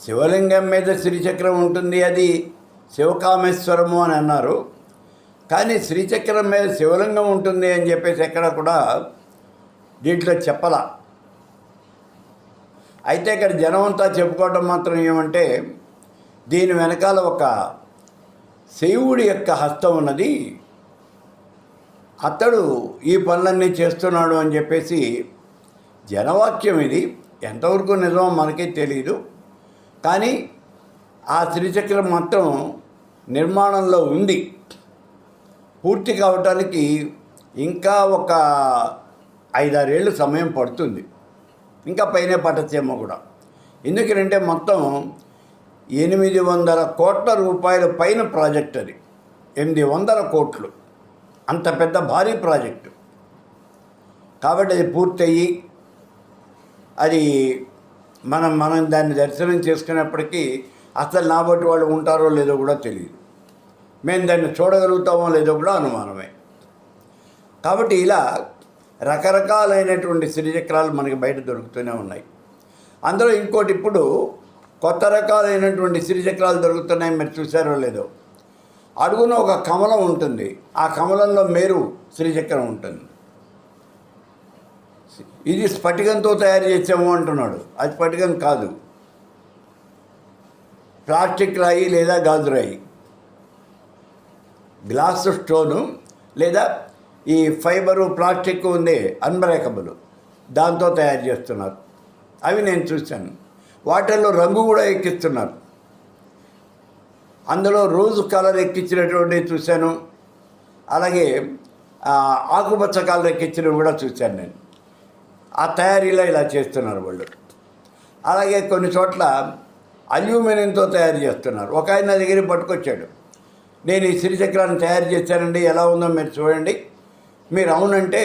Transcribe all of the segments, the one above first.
శివలింగం మీద శ్రీచక్రం ఉంటుంది, అది శివకామేశ్వరము అని అన్నారు. కానీ శ్రీచక్రం మీద శివలింగం ఉంటుంది అని చెప్పేసి ఎక్కడ కూడా దీంట్లో చెప్పలా. అయితే ఇక్కడ జనం అంతా చెప్పుకోవడం మాత్రం ఏమంటే, దీని వెనకాల ఒక శివుడి యొక్క హస్తం ఉన్నది, అతడు ఈ పనులన్నీ చేస్తున్నాడు అని చెప్పేసి జనవాక్యం. ఇది ఎంతవరకు నిజమో మనకే తెలియదు. కానీ ఆ శ్రీచక్రం మొత్తం నిర్మాణంలో ఉంది. పూర్తి కావటానికి ఇంకా ఒక 5-6 ఏళ్ళు సమయం పడుతుంది, ఇంకా పైనే పట్టచ్చేమో కూడా. ఎందుకంటే మొత్తం 800 కోట్ల రూపాయల పైన ప్రాజెక్ట్ అది. 800 కోట్లు, అంత పెద్ద భారీ ప్రాజెక్టు. కాబట్టి అది పూర్తయ్యి అది మనం దాన్ని దర్శనం చేసుకునేప్పటికీ అసలు నాబట్టి వాళ్ళు ఉంటారో లేదో కూడా తెలియదు. మేము దాన్ని చూడగలుగుతామో లేదో కూడా అనుమానమే. కాబట్టి ఇలా రకరకాలైనటువంటి శ్రీచక్రాలు మనకి బయట దొరుకుతూనే ఉన్నాయి. అందులో ఇంకోటి, ఇప్పుడు కొత్త రకాలైనటువంటి శ్రీచక్రాలు దొరుకుతున్నాయి, మీరు చూసారో లేదో. అడుగున ఒక కమలం ఉంటుంది, ఆ కమలంలో మేరు శ్రీచక్రం ఉంటుంది. ఇది స్ఫటికంతో తయారు చేసాము అంటున్నాడు. అది స్ఫటికం కాదు, ప్లాస్టిక్ రాయి లేదా గాజు రాయి, గ్లాస్ స్టోను లేదా ఈ ఫైబరు ప్లాస్టిక్ ఉంది అన్బ్రేకబుల్, దాంతో తయారు చేస్తున్నారు. అవి నేను చూశాను. వాటిల్లో రంగు కూడా ఎక్కిస్తున్నారు. అందులో రోజు కలర్ ఎక్కించినటువంటి చూశాను. అలాగే ఆకుపచ్చ కలర్ ఎక్కించినవి కూడా చూశాను నేను. ఆ తయారీలో ఇలా చేస్తున్నారు వాళ్ళు. అలాగే కొన్ని చోట్ల అల్యూమినియంతో తయారు చేస్తున్నారు. ఒక ఆయన నా దగ్గర పట్టుకొచ్చాడు, నేను ఈ శ్రీచక్రాన్ని తయారు చేశానండి, ఎలా ఉందో మీరు చూడండి, మీరు అవునంటే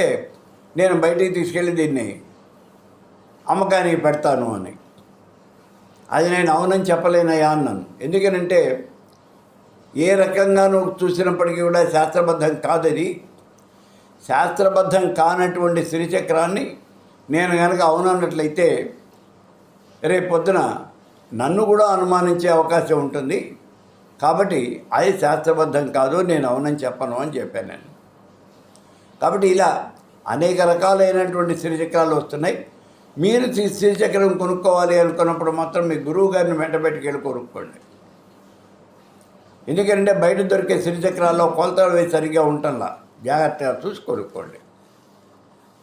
నేను బయటికి తీసుకెళ్ళి దీన్ని అమ్మకానికి పెడతాను అని. అది నేను అవునని చెప్పలేనయా అన్నాను. ఎందుకనంటే ఏ రకంగానూ చూసినప్పటికీ కూడా శాస్త్రబద్ధం కాదది. శాస్త్రబద్ధం కానటువంటి శ్రీచక్రాన్ని నేను కనుక అవునన్నట్లయితే రేపు పొద్దున నన్ను కూడా అనుమానించే అవకాశం ఉంటుంది. కాబట్టి అది శాస్త్రబద్ధం కాదు, నేను అవునని చెప్పను అని చెప్పాను నేను. కాబట్టి ఇలా అనేక రకాలైనటువంటి శ్రీచక్రాలు వస్తున్నాయి. మీరు శ్రీచక్రం కొనుక్కోవాలి అనుకున్నప్పుడు మాత్రం మీ గురువు గారిని వెంటబెట్టుకెళ్ళి కొనుక్కోండి. ఎందుకంటే బయట దొరికే శ్రీచక్రాల్లో కొలతలు వేసి సరిగ్గా ఉండటంలా, జాగ్రత్తగా చూసి కొనుక్కోండి.